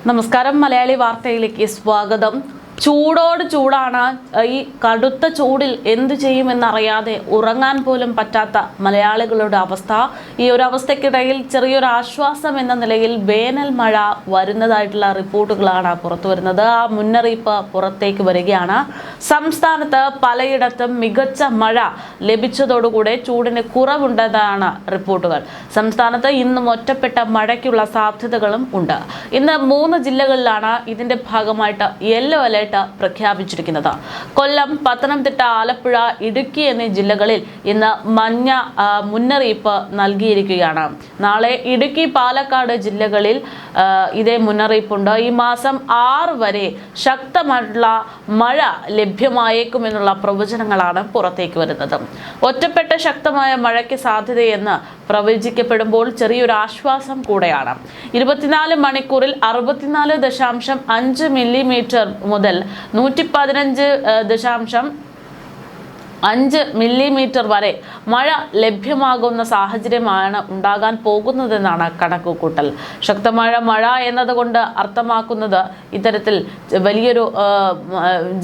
നമസ്കാരം. മലയാളി വാർത്തയിലേക്ക് സ്വാഗതം. ചൂടോട് ചൂടാണ്. ഈ കടുത്ത ചൂടിൽ എന്തു ചെയ്യുമെന്നറിയാതെ ഉറങ്ങാൻ പോലും പറ്റാത്ത മലയാളികളുടെ അവസ്ഥ. ഈ ഒരു അവസ്ഥയ്ക്കിടയിൽ ചെറിയൊരു ആശ്വാസം എന്ന നിലയിൽ വേനൽ മഴ വരുന്നതായിട്ടുള്ള റിപ്പോർട്ടുകളാണ് പുറത്തു വരുന്നത്. ആ മുന്നറിയിപ്പ് പുറത്തേക്ക് വരികയാണ്. സംസ്ഥാനത്ത് പലയിടത്തും മികച്ച മഴ ലഭിച്ചതോടുകൂടെ ചൂടിന് കുറവുണ്ടെന്നാണ് റിപ്പോർട്ടുകൾ. സംസ്ഥാനത്ത് ഇന്നും ഒറ്റപ്പെട്ട മഴയ്ക്കുള്ള സാധ്യതകളും ഉണ്ട്. ഇന്ന് 3 ജില്ലകളിലാണ് ഇതിന്റെ ഭാഗമായിട്ട് യെല്ലോ അലർട്ട് പ്രഖ്യാപിച്ചിരിക്കുന്നത്. കൊല്ലം, പത്തനംതിട്ട, ആലപ്പുഴ, ഇടുക്കി എന്നീ ജില്ലകളിൽ ഇന്ന് മഞ്ഞ മുന്നറിയിപ്പ് നൽകിയിരിക്കുകയാണ്. നാളെ ഇടുക്കി, പാലക്കാട് ജില്ലകളിൽ ഇതേ മുന്നറിയിപ്പുണ്ട്. ഈ മാസം 6 വരെ ശക്തമായിട്ടുള്ള മഴ ലഭ്യമായേക്കുമെന്നുള്ള പ്രവചനങ്ങളാണ് പുറത്തേക്ക് വരുന്നത്. ഒറ്റപ്പെട്ട ശക്തമായ മഴയ്ക്ക് സാധ്യതയെന്ന് പ്രവചിക്കപ്പെടുമ്പോൾ ചെറിയൊരു ആശ്വാസം കൂടെയാണ്. 24 മണിക്കൂറിൽ 64.5 മില്ലിമീറ്റർ മുതൽ 115.5 മില്ലിമീറ്റർ വരെ മഴ ലഭ്യമാകുന്ന സാഹചര്യമാണ് ഉണ്ടാകാൻ പോകുന്നതെന്നാണ് കണക്കുകൂട്ടൽ. ശക്തമായ മഴ എന്നതുകൊണ്ട് അർത്ഥമാക്കുന്നത് ഇത്തരത്തിൽ വലിയൊരു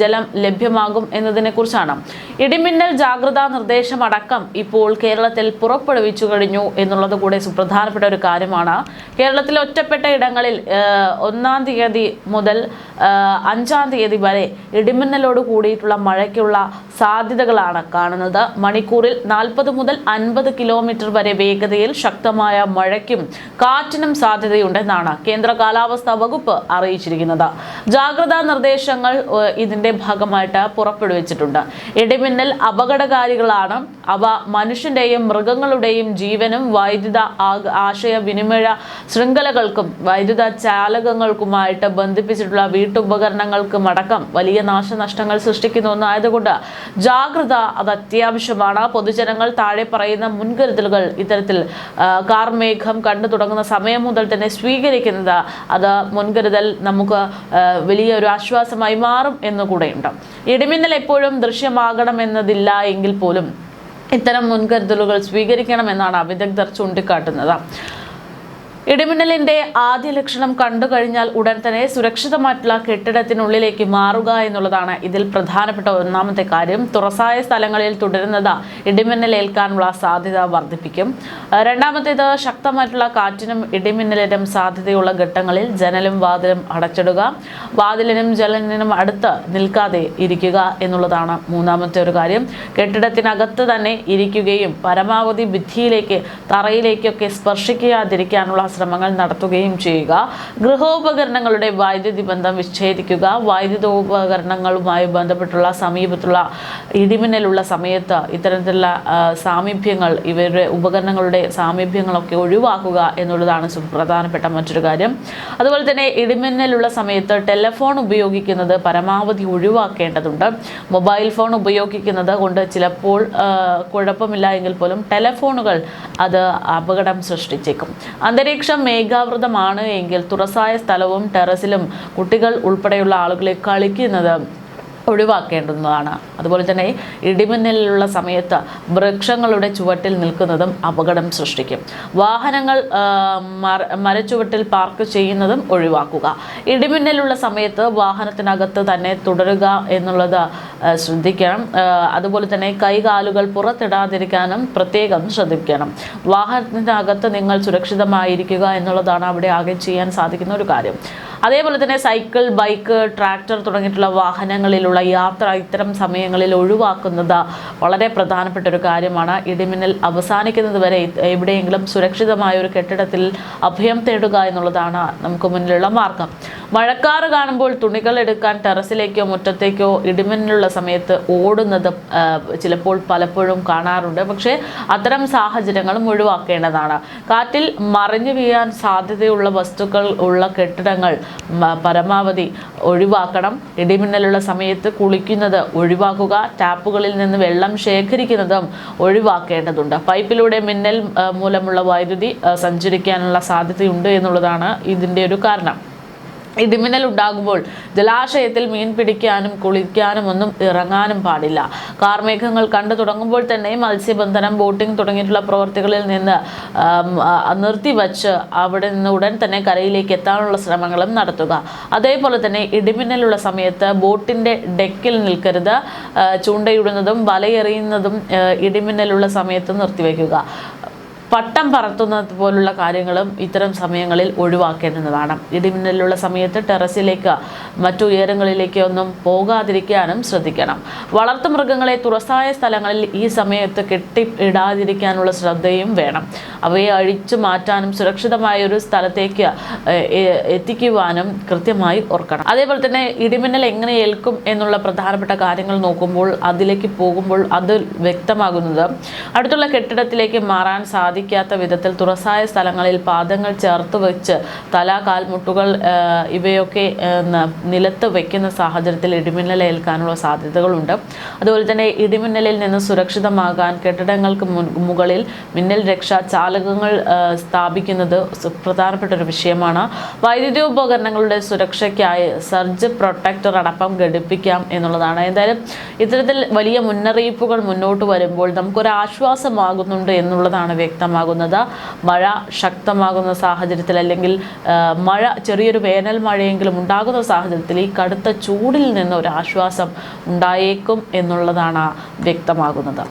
ജലം ലഭ്യമാകും എന്നതിനെ കുറിച്ചാണ്. ഇടിമിന്നൽ ജാഗ്രതാ നിർദ്ദേശമടക്കം ഇപ്പോൾ കേരളത്തിൽ പുറപ്പെടുവിച്ചു കഴിഞ്ഞു എന്നുള്ളത് കൂടെ സുപ്രധാനപ്പെട്ട ഒരു കാര്യമാണ്. കേരളത്തിൽ ഒറ്റപ്പെട്ട ഇടങ്ങളിൽ 1-ാം തീയതി മുതൽ 5-ാം തീയതി വരെ ഇടിമിന്നലോട് കൂടിയിട്ടുള്ള മഴയ്ക്കുള്ള സാധ്യതകളാണ് കാണുന്നത്. മണിക്കൂറിൽ 40 മുതൽ 50 കിലോമീറ്റർ വരെ വേഗതയിൽ ശക്തമായ മഴയ്ക്കും കാറ്റിനും സാധ്യതയുണ്ടെന്നാണ് കേന്ദ്ര കാലാവസ്ഥാ വകുപ്പ് അറിയിച്ചിരിക്കുന്നത്. ജാഗ്രതാ നിർദ്ദേശങ്ങൾ ഇതിന്റെ ഭാഗമായിട്ട് പുറപ്പെടുവിച്ചിട്ടുണ്ട്. ഇടിമിന്നൽ അപകടകാരികളാണ്. അവ മനുഷ്യന്റെയും മൃഗങ്ങളുടെയും ജീവനും വൈദ്യുത ആശയവിനിമയ ശൃംഖലകൾക്കും വൈദ്യുത ചാലകങ്ങൾക്കുമായിട്ട് ബന്ധിപ്പിച്ചിട്ടുള്ള വീട്ടുപകരണങ്ങൾക്കും അടക്കം വലിയ നാശനഷ്ടങ്ങൾ സൃഷ്ടിക്കുന്ന ഒന്നായതുകൊണ്ട് ജാഗ്രത അത് അത്യാവശ്യമാണ്. പൊതുജനങ്ങൾ താഴെ പറയുന്ന മുൻകരുതലുകൾ ഇത്തരത്തിൽ കാർമേഘം കണ്ടു തുടങ്ങുന്ന സമയം മുതൽ തന്നെ സ്വീകരിക്കുന്നത് അത് മുൻകരുതൽ നമുക്ക് വലിയൊരു ആശ്വാസമായി മാറും എന്നുകൂടെയുണ്ട്. ഇടിമിന്നൽ എപ്പോഴും ദൃശ്യമാകണമെന്നതില്ല എങ്കിൽ പോലും ഇത്തരം മുൻകരുതലുകൾ സ്വീകരിക്കണമെന്നാണ് വിദഗ്ധർ ചൂണ്ടിക്കാട്ടുന്നത്. ഇടിമിന്നലിന്റെ ആദ്യ ലക്ഷണം കണ്ടു കഴിഞ്ഞാൽ ഉടൻ തന്നെ സുരക്ഷിതമായിട്ടുള്ള കെട്ടിടത്തിനുള്ളിലേക്ക് മാറുക എന്നുള്ളതാണ് ഇതിൽ പ്രധാനപ്പെട്ട ഒന്നാമത്തെ കാര്യം. തുറസായ സ്ഥലങ്ങളിൽ തുടരുന്നത് ഇടിമിന്നൽ ഏൽക്കാനുള്ള സാധ്യത വർദ്ധിപ്പിക്കും. രണ്ടാമത്തേത് ശക്തമായിട്ടുള്ള കാറ്റിനും ഇടിമിന്നലിനും സാധ്യതയുള്ള ഘട്ടങ്ങളിൽ ജനലും വാതിലും അടച്ചിടുക. വാതിലിനും ജനലിനും അടുത്ത് നിൽക്കാതെ ഇരിക്കുക എന്നുള്ളതാണ് മൂന്നാമത്തെ ഒരു കാര്യം. കെട്ടിടത്തിനകത്ത് തന്നെ ഇരിക്കുകയും പരമാവധി ഭിത്തിയിലേക്ക് തറയിലേക്കൊക്കെ സ്പർശിക്കാതിരിക്കാനുള്ള ശ്രമങ്ങൾ നടത്തുകയും ചെയ്യുക. ഗൃഹോപകരണങ്ങളുടെ വൈദ്യുതി ബന്ധം വിച്ഛേദിക്കുക. വൈദ്യുതോപകരണങ്ങളുമായി ബന്ധപ്പെട്ടുള്ള സമീപത്തുള്ള ഇടിമിന്നലുള്ള സമയത്ത് ഇത്തരത്തിലുള്ള സാമീപ്യങ്ങൾ ഇവരുടെ ഉപകരണങ്ങളുടെ സാമീപ്യങ്ങളൊക്കെ ഒഴിവാക്കുക എന്നുള്ളതാണ് പ്രധാനപ്പെട്ട മറ്റൊരു കാര്യം. അതുപോലെ തന്നെ ഇടിമിന്നലുള്ള സമയത്ത് ടെലിഫോൺ ഉപയോഗിക്കുന്നത് പരമാവധി ഒഴിവാക്കേണ്ടതുണ്ട്. മൊബൈൽ ഫോൺ ഉപയോഗിക്കുന്നത് കൊണ്ട് ചിലപ്പോൾ കുഴപ്പമില്ല എങ്കിൽ പോലും ടെലിഫോണുകൾ അത് അപകടം സൃഷ്ടിച്ചേക്കും. അന്തരീക്ഷം മേഘാവൃതമാണ് എങ്കിൽ തുറസായ സ്ഥലവും ടെറസിലും കുട്ടികൾ ഉൾപ്പെടെയുള്ള ആളുകളെ കളിക്കുന്നത് ഒഴിവാക്കേണ്ടുന്നതാണ്. അതുപോലെ തന്നെ ഇടിമിന്നലിലുള്ള സമയത്ത് വൃക്ഷങ്ങളുടെ ചുവട്ടിൽ നിൽക്കുന്നതും അപകടം സൃഷ്ടിക്കും. വാഹനങ്ങൾ മരച്ചുവട്ടിൽ പാർക്ക് ചെയ്യുന്നതും ഒഴിവാക്കുക. ഇടിമിന്നലുള്ള സമയത്ത് വാഹനത്തിനകത്ത് തന്നെ തുടരുക എന്നുള്ളത് ശ്രദ്ധിക്കണം. അതുപോലെ തന്നെ കൈകാലുകൾ പുറത്തിടാതിരിക്കാനും പ്രത്യേകം ശ്രദ്ധിക്കണം. വാഹനത്തിനകത്ത് നിങ്ങൾ സുരക്ഷിതമായിരിക്കുക എന്നുള്ളതാണ് അവിടെ ആകെ ചെയ്യാൻ സാധിക്കുന്ന ഒരു കാര്യം. അതേപോലെ തന്നെ സൈക്കിൾ, ബൈക്ക്, ട്രാക്ടർ തുടങ്ങിയിട്ടുള്ള വാഹനങ്ങളിലുള്ള യാത്ര ഇത്തരം സമയങ്ങളിൽ ഒഴിവാക്കുന്നത് വളരെ പ്രധാനപ്പെട്ട ഒരു കാര്യമാണ്. ഇടിമിന്നൽ അവസാനിക്കുന്നത് വരെ എവിടെയെങ്കിലും സുരക്ഷിതമായ ഒരു കെട്ടിടത്തിൽ അഭയം തേടുക എന്നുള്ളതാണ് നമുക്ക് മുന്നിലുള്ള മാർഗം. മഴക്കാറ് കാണുമ്പോൾ തുണികൾ എടുക്കാൻ ടെറസിലേക്കോ മുറ്റത്തേക്കോ ഇടിമിന്നലുള്ള സമയത്ത് ഓടുന്നത് ചിലപ്പോൾ പലപ്പോഴും കാണാറുണ്ട്. പക്ഷേ അത്തരം സാഹചര്യങ്ങളും ഒഴിവാക്കേണ്ടതാണ്. കാറ്റിൽ മറിഞ്ഞു വീഴാൻ സാധ്യതയുള്ള വസ്തുക്കൾ ഉള്ള കെട്ടിടങ്ങൾ പരമാവധി ഒഴിവാക്കണം. ഇടിമിന്നലുള്ള സമയത്ത് കുളിക്കുന്നത് ഒഴിവാക്കുക. ടാപ്പുകളിൽ നിന്ന് വെള്ളം ശേഖരിക്കുന്നതും ഒഴിവാക്കേണ്ടതുണ്ട്. പൈപ്പിലൂടെ മിന്നൽ മൂലമുള്ള വൈദ്യുതി സഞ്ചരിക്കാനുള്ള സാധ്യതയുണ്ട് എന്നുള്ളതാണ് ഇതിൻ്റെ ഒരു കാരണം. ഇടിമിന്നൽ ഉണ്ടാകുമ്പോൾ ജലാശയത്തിൽ മീൻ പിടിക്കാനും കുളിക്കാനും ഒന്നും ഇറങ്ങാനും പാടില്ല. കാർമേഘങ്ങൾ കണ്ടു തുടങ്ങുമ്പോൾ തന്നെ മത്സ്യബന്ധനം, ബോട്ടിംഗ് തുടങ്ങിയിട്ടുള്ള പ്രവർത്തികളിൽ നിന്ന് നിർത്തിവച്ച് അവിടെ നിന്ന് ഉടൻ തന്നെ കരയിലേക്ക് എത്താനുള്ള ശ്രമങ്ങളും നടത്തുക. അതേപോലെ തന്നെ ഇടിമിന്നലുള്ള സമയത്ത് ബോട്ടിൻ്റെ ഡെക്കിൽ നിൽക്കരുത്. ചൂണ്ടയിടുന്നതും വലയെറിയുന്നതും ഇടിമിന്നലുള്ള സമയത്ത് നിർത്തിവെക്കുക. പട്ടം പറത്തുന്നത് പോലുള്ള കാര്യങ്ങളും ഇത്തരം സമയങ്ങളിൽ ഒഴിവാക്കേണ്ടതാണ്. ഇടിമിന്നലുള്ള സമയത്ത് ടെറസിലേക്ക് മറ്റു ഉയരങ്ങളിലേക്ക് ഒന്നും പോകാതിരിക്കാനും ശ്രദ്ധിക്കണം. വളർത്തുമൃഗങ്ങളെ തുറസായ സ്ഥലങ്ങളിൽ ഈ സമയത്ത് കെട്ടിയിടാതിരിക്കാനുള്ള ശ്രദ്ധയും വേണം. അവയെ അഴിച്ചു മാറ്റാനും സുരക്ഷിതമായ ഒരു സ്ഥലത്തേക്ക് എത്തിക്കുവാനും കൃത്യമായി ഓർക്കണം. അതേപോലെ തന്നെ ഇടിമിന്നൽ എങ്ങനെ ഏൽക്കും എന്നുള്ള പ്രധാനപ്പെട്ട കാര്യങ്ങൾ നോക്കുമ്പോൾ അതിലേക്ക് പോകുമ്പോൾ അത് വ്യക്തമാകുന്നത് അടുത്തുള്ള കെട്ടിടത്തിലേക്ക് മാറാൻ സാധിക്കാത്ത വിധത്തിൽ തുറസായ സ്ഥലങ്ങളിൽ പാദങ്ങൾ ചേർത്ത് വെച്ച് തല, കാൽമുട്ടുകൾ ഇവയൊക്കെ നിലത്ത് വെക്കുന്ന സാഹചര്യത്തിൽ ഇടിമിന്നൽ ഏൽക്കാനുള്ള സാധ്യതകളുണ്ട്. അതുപോലെ തന്നെ ഇടിമിന്നലിൽ നിന്ന് സുരക്ഷിതമാകാൻ കെട്ടിടങ്ങൾക്ക് മുകളിൽ മിന്നൽ രക്ഷാ ചാലകങ്ങൾ സ്ഥാപിക്കുന്നത് പ്രധാനപ്പെട്ട ഒരു വിഷയമാണ്. വൈദ്യുതി ഉപകരണങ്ങളുടെ സുരക്ഷയ്ക്കായി സർജ് പ്രൊട്ടക്ടർ അടക്കം ഘടിപ്പിക്കാം എന്നുള്ളതാണ്. എന്തായാലും ഇത്തരത്തിൽ വലിയ മുന്നറിയിപ്പുകൾ മുന്നോട്ട് വരുമ്പോൾ നമുക്കൊരു ആശ്വാസമാകുന്നുണ്ട് എന്നുള്ളതാണ് വ്യക്തമാകുന്നത്. മഴ ശക്തമാകുന്ന സാഹചര്യത്തിൽ അല്ലെങ്കിൽ മഴ ചെറിയൊരു വേനൽ മഴയെങ്കിലും ഉണ്ടാകുന്ന സാഹചര്യത്തിൽ ഈ കടുത്ത ചൂടിൽ നിന്ന് ഒരു ആശ്വാസം ഉണ്ടായേക്കും എന്നുള്ളതാണ് വ്യക്തമാകുന്നത്.